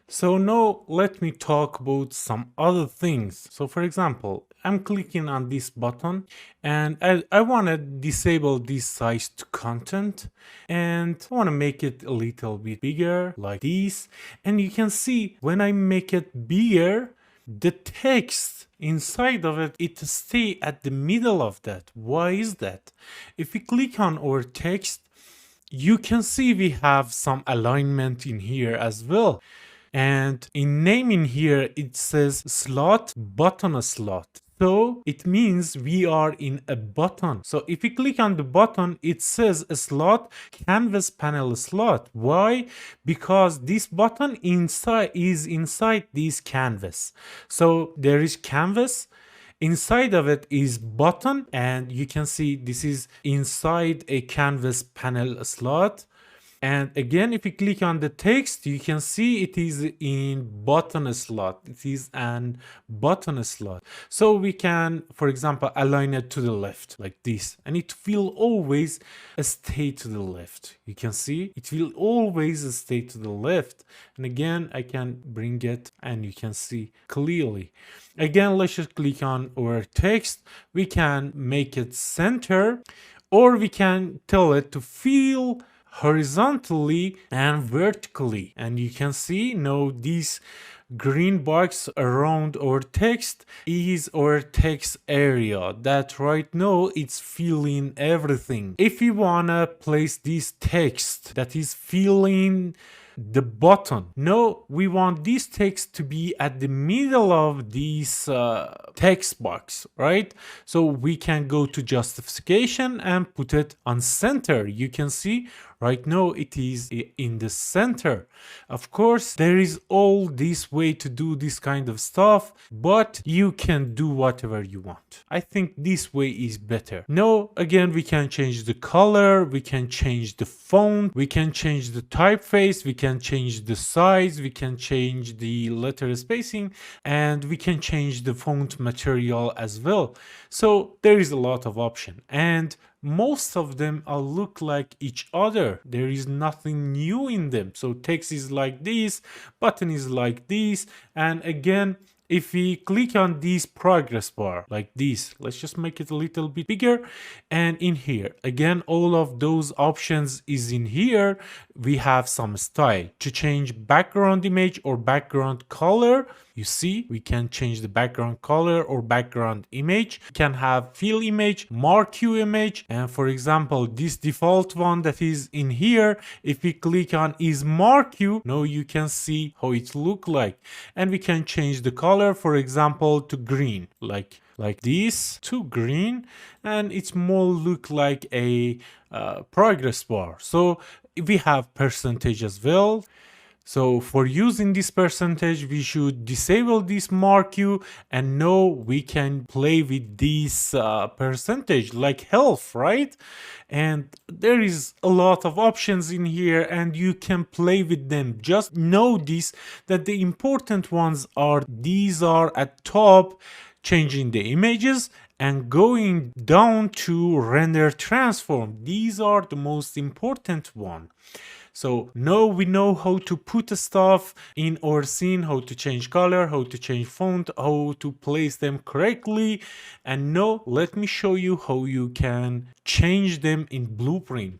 So now let me talk about some other things. So for example, I'm clicking on this button and I want to disable this size to content and I want to make it a little bit bigger like this. And you can see when I make it bigger, the text inside of it stay at the middle of that. Why is that? If we click on our text, you can see we have some alignment in here as well. And in naming here, it says slot, button slot. So it means we are in a button. So if you click on the button, it says a slot, canvas panel slot. Why? Because this button is inside this canvas. So there is canvas. Inside of it is button, and you can see this is inside a canvas panel slot. And again, if you click on the text, you can see it is in button slot. It is an button slot. So we can, for example, align it to the left like this, and it will always stay to the left. You can see it will always stay to the left. And again, I can bring it and you can see clearly. Again, let's just click on our text. We can make it center, or we can tell it to fill horizontally and vertically. And you can see now this green box around our text is our text area that right now it's filling everything. If we wanna place this text that is filling the button, no, we want this text to be at the middle of this text box, right? So we can go to justification and put it on center. You can see right now it is in the center. Of course, there is all this way to do this kind of stuff, but you can do whatever you want. I think this way is better. Now, again, we can change the color, we can change the font, we can change the typeface, we can change the size, we can change the letter spacing, and we can change the font material as well. So there is a lot of option, and most of them all look like each other. There is nothing new in them. So text is like this, button is like this, and again, if we click on this progress bar like this, let's just make it a little bit bigger, and in here again all of those options is in here. We have some style to change background image or background color. You see, we can change the background color or background image. We can have fill image, marquee image, and for example this default one that is in here, if we click on is marquee, now you can see how it look like. And we can change the color, for example, to green, like this, to green, and it's more look like a progress bar. So we have percentage as well. So for using this percentage, we should disable this marquee, and now we can play with this percentage like health, right? And there is a lot of options in here and you can play with them. Just know this, that the important ones are, these are at top, changing the images, and going down to render transform. These are the most important one. So now we know how to put the stuff in our scene, how to change color, how to change font, how to place them correctly. And now let me show you how you can change them in Blueprint.